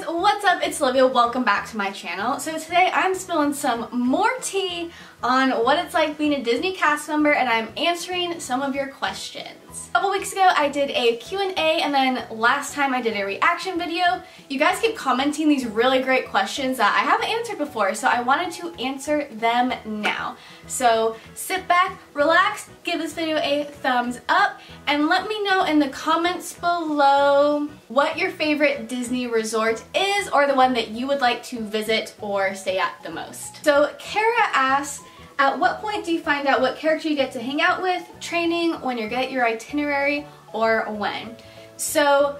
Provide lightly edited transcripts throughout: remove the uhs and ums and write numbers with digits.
guys, what's up? It's Olivia. Welcome back to my channel. So today I'm spilling some more tea on what it's like being a Disney cast member, and I'm answering some of your questions. A couple weeks ago I did a Q&A, and then last time I did a reaction video. You guys keep commenting these really great questions that I haven't answered before, so I wanted to answer them now. So sit back, relax, give this video a thumbs up, and let me know in the comments below what your favorite Disney resort is, or the one that you would like to visit or stay at the most. So Kara asks, at what point do you find out what character you get to hang out with, training, when you get your itinerary, or when? So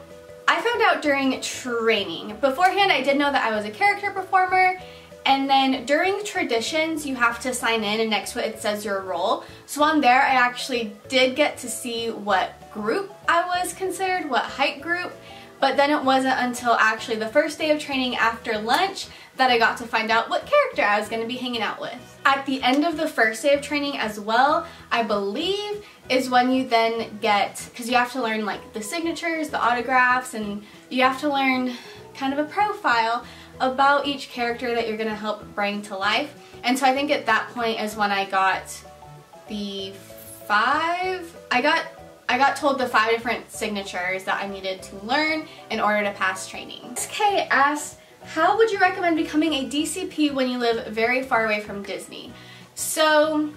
I found out during training. Beforehand I did know that I was a character performer, and then during traditions you have to sign in and next to it says your role. So on there I actually did get to see what group I was considered, what height group, but then it wasn't until actually the first day of training after lunch that I got to find out what character I was going to be hanging out with. At the end of the first day of training as well, I believe, is when you then get, because you have to learn like the signatures, the autographs, and you have to learn kind of a profile about each character that you're going to help bring to life. And so I think at that point is when I got the I got told the 5 different signatures that I needed to learn in order to pass training. SK asks, how would you recommend becoming a DCP when you live very far away from Disney? So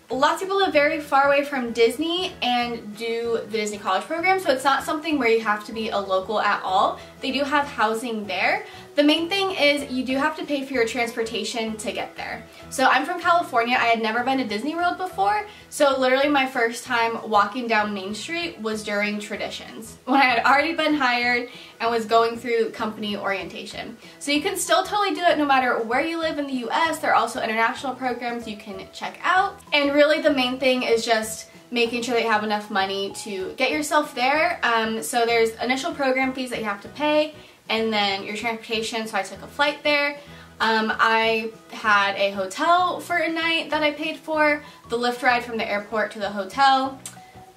lots of people live very far away from Disney and do the Disney College program, so it's not something where you have to be a local at all. They do have housing there. The main thing is you do have to pay for your transportation to get there. So I'm from California. I had never been to Disney World before, so literally my first time walking down Main Street was during traditions, when I had already been hired and was going through company orientation. So you can still totally do it no matter where you live in the US. There are also international programs you can check out. And really the main thing is just making sure that you have enough money to get yourself there. So there's initial program fees that you have to pay, and then your transportation, so I took a flight there. I had a hotel for a night that I paid for, the Lyft ride from the airport to the hotel,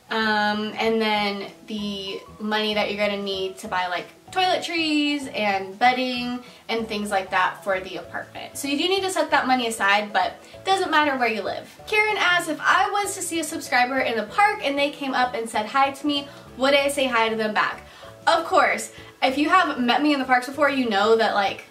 and then the money that you're going to need to buy like toiletries and bedding and things like that for the apartment. So you do need to set that money aside, but it doesn't matter where you live. Karen asks, if I was to see a subscriber in the park and they came up and said hi to me, would I say hi to them back? Of course. If you have met me in the parks before, you know that like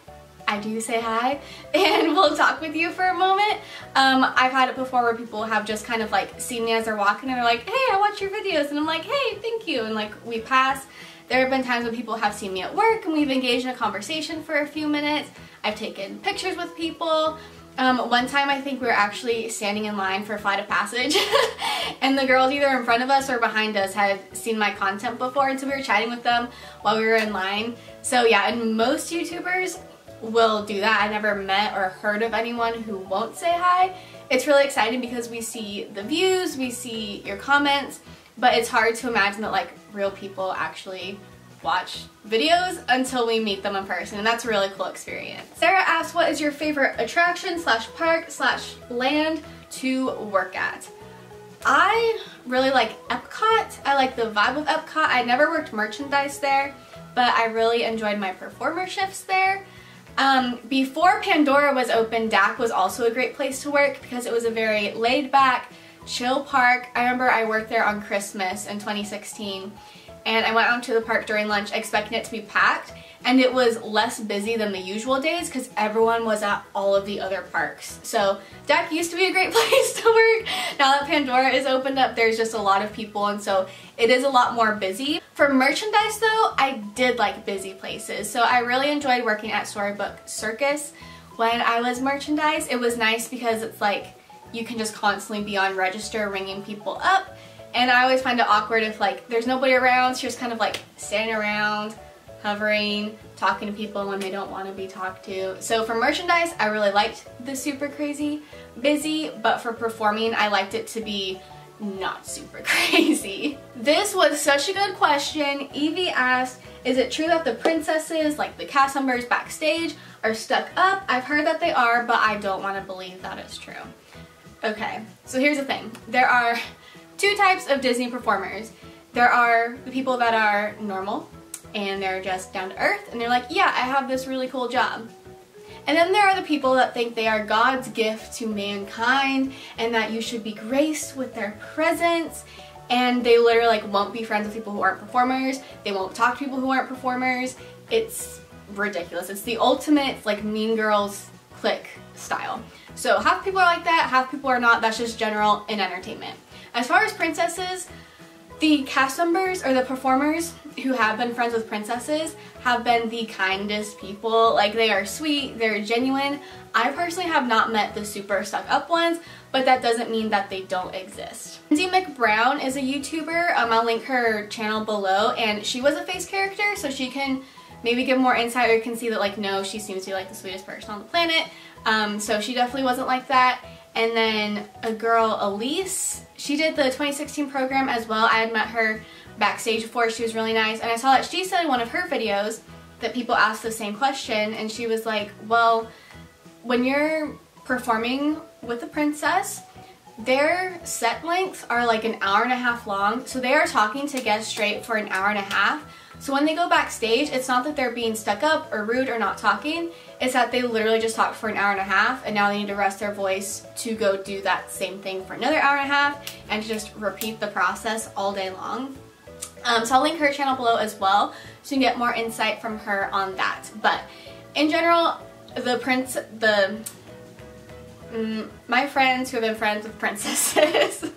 I do say hi and we'll talk with you for a moment. I've had it before where people have just kind of like seen me as they're walking and they're like, hey, I watch your videos, and I'm like, hey, thank you, and like we pass. There have been times when people have seen me at work and we've engaged in a conversation for a few minutes. I've taken pictures with people. One time I think we were actually standing in line for a flight of passage and the girls either in front of us or behind us had seen my content before, and so we were chatting with them while we were in line. So yeah, and most YouTubers will do that. I never met or heard of anyone who won't say hi. It's really exciting because we see the views, we see your comments, but it's hard to imagine that like real people actually watch videos until we meet them in person, and that's a really cool experience. Sarah asks, what is your favorite attraction slash park slash land to work at? I really like Epcot. I like the vibe of Epcot. I never worked merchandise there, but I really enjoyed my performer shifts there. Before Pandora was open, DAC was also a great place to work because it was a very laid back, chill park. I remember I worked there on Christmas in 2016, and I went out to the park during lunch expecting it to be packed, and it was less busy than the usual days because everyone was at all of the other parks. So DAC used to be a great place to work. Now that Pandora is opened up, there's just a lot of people, and so it is a lot more busy. For merchandise though, I did like busy places. So I really enjoyed working at Storybook Circus when I was merchandise. It was nice because it's like you can just constantly be on register ringing people up. And I always find it awkward if like there's nobody around, so you're just kind of like standing around, hovering, talking to people when they don't want to be talked to. So for merchandise, I really liked the super crazy busy, but for performing, I liked it to be not super crazy. This was such a good question. Evie asked, is it true that the princesses, like the cast members backstage, are stuck up? I've heard that they are, but I don't want to believe that is true. Okay, so here's the thing. There are 2 types of Disney performers. There are the people that are normal and they're just down to earth and they're like, yeah, I have this really cool job. And then there are the people that think they are God's gift to mankind and that you should be graced with their presence, and they literally like won't be friends with people who aren't performers. They won't talk to people who aren't performers. It's ridiculous. It's the ultimate like Mean Girls clique style. So half people are like that, half people are not. That's just general in entertainment. As far as princesses, the cast members or the performers who have been friends with princesses have been the kindest people. Like, they are sweet, they're genuine. I personally have not met the super stuck up ones, but that doesn't mean that they don't exist. Lindsay Brown is a YouTuber. I'll link her channel below, and she was a face character, so she can maybe give more insight, or you can see that like, no, she seems to be like the sweetest person on the planet. So she definitely wasn't like that. And then a girl, Elise, she did the 2016 program as well. I had met her backstage before. She was really nice, and I saw that she said in one of her videos that people asked the same question, and she was like, well, when you're performing with a princess, their set lengths are like an hour and a half long, so they are talking to guests straight for an hour and a half. So when they go backstage, it's not that they're being stuck up or rude or not talking, it's that they literally just talked for an hour and a half and now they need to rest their voice to go do that same thing for another hour and a half and to just repeat the process all day long. So I'll link her channel below as well so you can get more insight from her on that. But in general, my friends who have been friends with princesses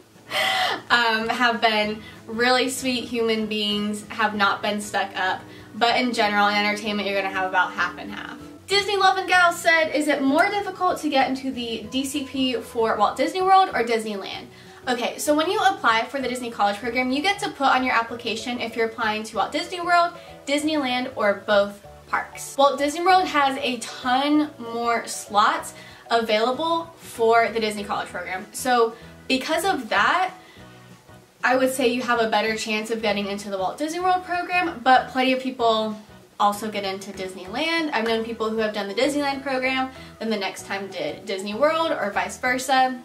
have been really sweet human beings, have not been stuck up, but in general in entertainment you're gonna have about half and half. Disney Lovin' Gal said, is it more difficult to get into the DCP for Walt Disney World or Disneyland? Okay, so when you apply for the Disney College Program, you get to put on your application if you're applying to Walt Disney World, Disneyland, or both parks. Walt Disney World has a ton more slots available for the Disney College Program. So because of that, I would say you have a better chance of getting into the Walt Disney World program, but plenty of people also get into Disneyland. I've known people who have done the Disneyland program, then the next time did Disney World or vice versa.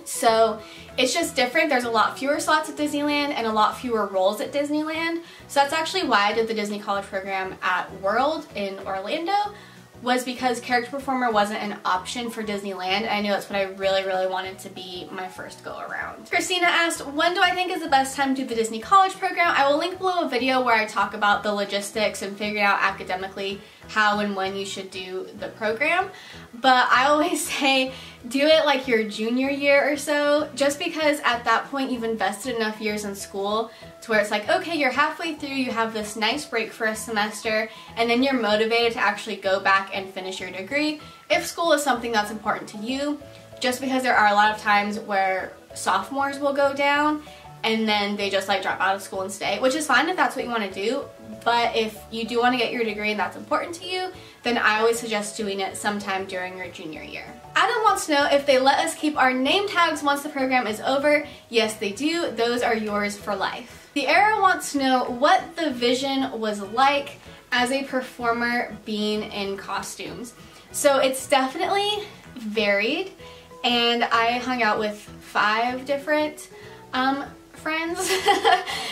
So it's just different. There's a lot fewer slots at Disneyland and a lot fewer roles at Disneyland. So that's actually why I did the Disney College program at World in Orlando, was because character performer wasn't an option for Disneyland. I knew that's what I really, really wanted to be my first go around. Christina asked, when do I think is the best time to do the Disney College program? I will link below a video where I talk about the logistics and figuring out academically how and when you should do the program. But I always say do it like your junior year or so, just because at that point you've invested enough years in school to where it's like, okay, you're halfway through, you have this nice break for a semester, and then you're motivated to actually go back and finish your degree if school is something that's important to you, just because there are a lot of times where sophomores will go down and then they just like drop out of school and stay, which is fine if that's what you want to do, but if you do want to get your degree and that's important to you, then I always suggest doing it sometime during your junior year. Adam wants to know if they let us keep our name tags once the program is over. Yes, they do. Those are yours for life. The Era wants to know what the vision was like as a performer being in costumes. So it's definitely varied, and I hung out with 5 different friends,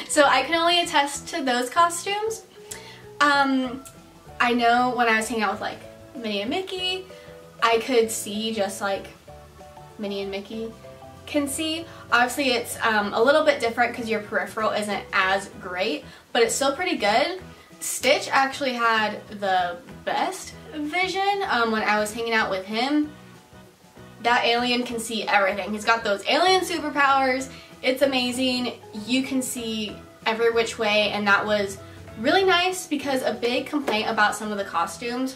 so I can only attest to those costumes. I know when I was hanging out with like Minnie and Mickey, I could see just like Minnie and Mickey can see. Obviously it's a little bit different because your peripheral isn't as great, but it's still pretty good. Stitch actually had the best vision when I was hanging out with him. That alien can see everything. He's got those alien superpowers. It's amazing. You can see every which way, and that was really nice because a big complaint about some of the costumes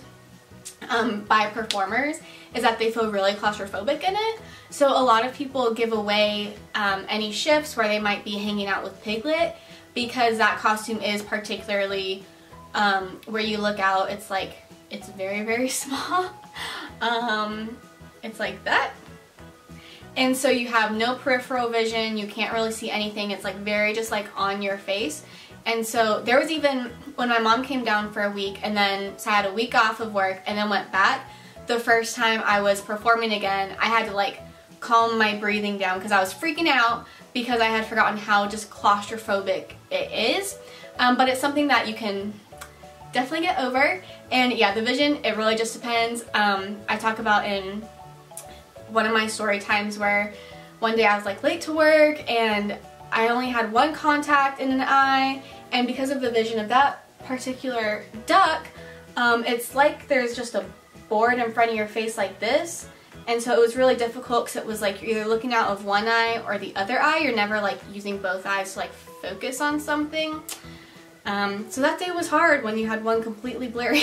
by performers is that they feel really claustrophobic in it. So a lot of people give away any shifts where they might be hanging out with Piglet because that costume is particularly where you look out, it's like, it's very, very small. It's like that. And so you have no peripheral vision, you can't really see anything, it's like very just like on your face. And so there was even, when my mom came down for a week and then, so I had a week off of work and then went back, the first time I was performing again, I had to like calm my breathing down because I was freaking out because I had forgotten how just claustrophobic it is. But it's something that you can definitely get over. And yeah, the vision, it really just depends. I talk about in one of my story times where one day I was like late to work and I only had one contact in an eye, and because of the vision of that particular duck, it's like there's just a board in front of your face like this, and so it was really difficult because it was like you're either looking out of one eye or the other eye. You're never like using both eyes to like focus on something. So that day was hard when you had one completely blurry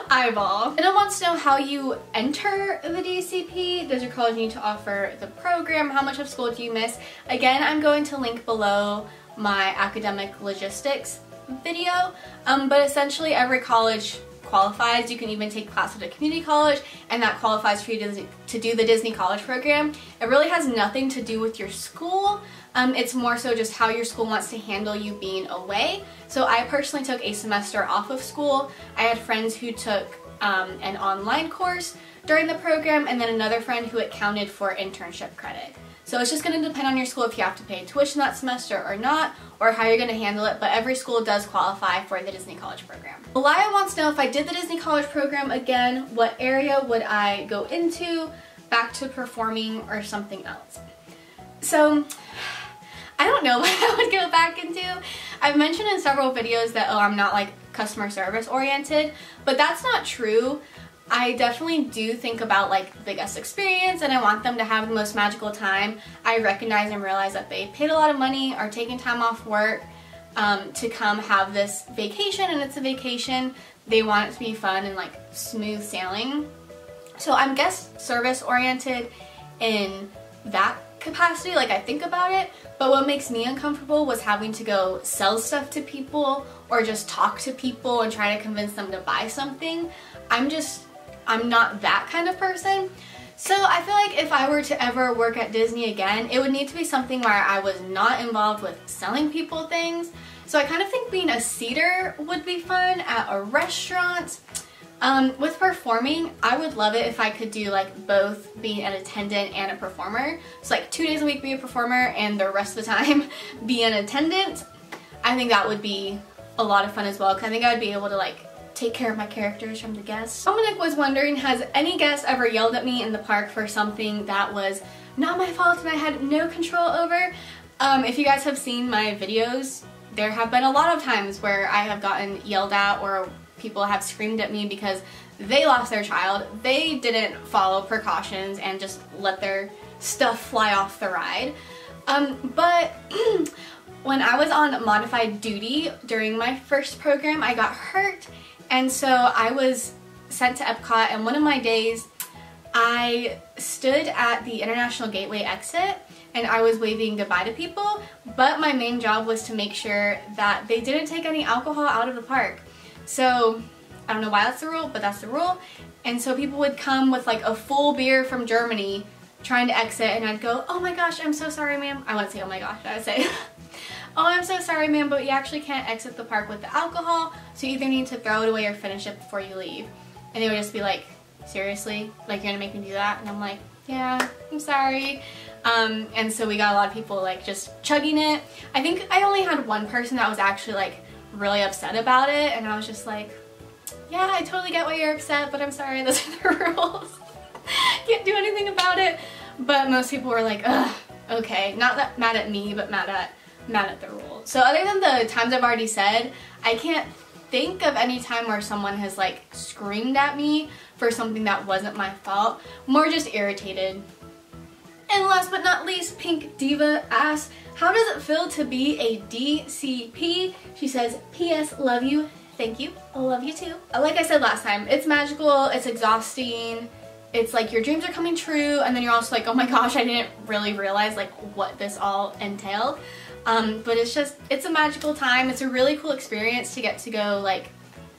eyeball. And it wants to know how you enter the DCP. Does your college need to offer the program? How much of school do you miss? Again, I'm going to link below my academic logistics video, but essentially every college qualifies. You can even take classes at a community college and that qualifies for you to do the Disney College program. It really has nothing to do with your school. It's more so just how your school wants to handle you being away. So I personally took a semester off of school. I had friends who took an online course during the program, and then another friend who it counted for internship credit. So it's just going to depend on your school if you have to pay tuition that semester or not, or how you're going to handle it, but every school does qualify for the Disney College program. Elia wants to know if I did the Disney College program again, what area would I go into, back to performing or something else? So I don't know what I would go back into. I've mentioned in several videos that, oh, I'm not like customer service oriented, but that's not true. I definitely do think about like the guest experience and I want them to have the most magical time. I recognize and realize that they paid a lot of money, are taking time off work to come have this vacation, and it's a vacation. They want it to be fun and like smooth sailing. So I'm guest service oriented in that capacity, like I think about it, but what makes me uncomfortable was having to go sell stuff to people or just talk to people and try to convince them to buy something. I'm not that kind of person. So I feel like if I were to ever work at Disney again, it would need to be something where I was not involved with selling people things. So I kind of think being a seater would be fun at a restaurant. With performing, I would love it if I could do like both being an attendant and a performer. So like 2 days a week be a performer and the rest of the time be an attendant. I think that would be a lot of fun as well, because I think I would be able to like take care of my characters from the guests. Dominic was wondering, has any guest ever yelled at me in the park for something that was not my fault and I had no control over? If you guys have seen my videos, there have been a lot of times where I have gotten yelled at or people have screamed at me because they lost their child. They didn't follow precautions and just let their stuff fly off the ride. But when I was on modified duty during my first program, I got hurt, and so I was sent to Epcot, and one of my days I stood at the International Gateway exit and I was waving goodbye to people, but my main job was to make sure that they didn't take any alcohol out of the park. So I don't know why that's the rule, but that's the rule. And so people would come with like a full beer from Germany trying to exit, and I'd go, oh my gosh, I'm so sorry ma'am. I wouldn't say oh my gosh, I would say oh, I'm so sorry ma'am, but you actually can't exit the park with the alcohol, so you either need to throw it away or finish it before you leave. And they would just be like, seriously? Like, you're gonna make me do that? And I'm like, yeah, I'm sorry. And so we got a lot of people like just chugging it. I think I only had one person that was actually like really upset about it, and I was just like, yeah, I totally get why you're upset, but I'm sorry, those are the rules. Can't do anything about it. But most people were like, ugh, okay. Not that mad at me, but mad at the rule. So other than the times I've already said, I can't think of any time where someone has like screamed at me for something that wasn't my fault. More just irritated. And last but not least, Pink Diva asks, how does it feel to be a DCP? She says, P.S. love you. Thank you. I love you too. Like I said last time, it's magical, it's exhausting, it's like your dreams are coming true, and then you're also like, oh my gosh, I didn't really realize like what this all entailed. But it's a magical time. It's a really cool experience to get to go like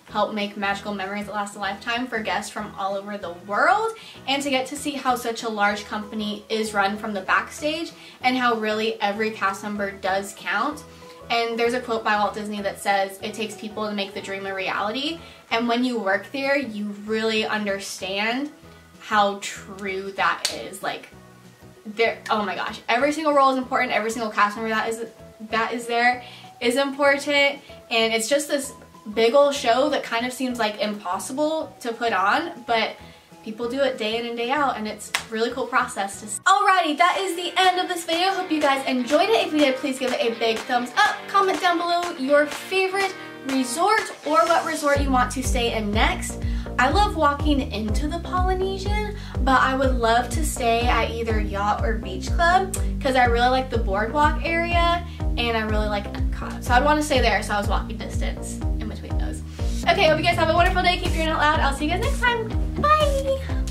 help make magical memories that last a lifetime for guests from all over the world, and to get to see how such a large company is run from the backstage and how really every cast member does count. And there's a quote by Walt Disney that says, it takes people to make the dream a reality. And when you work there, you really understand how true that is. Like, oh my gosh, every single role is important, every single cast member that is there is important, and it's just this big old show that kind of seems like impossible to put on, but people do it day in and day out, and it's a really cool process to see. Alrighty, that is the end of this video. Hope you guys enjoyed it. If you did, please give it a big thumbs up. Comment down below your favorite resort or what resort you want to stay in next. I love walking into the Polynesian, but I would love to stay at either Yacht or Beach Club because I really like the boardwalk area and I really like Epcot. So I'd want to stay there, so I was walking distance in between those. Okay, hope you guys have a wonderful day. Keep your out loud. I'll see you guys next time. Bye!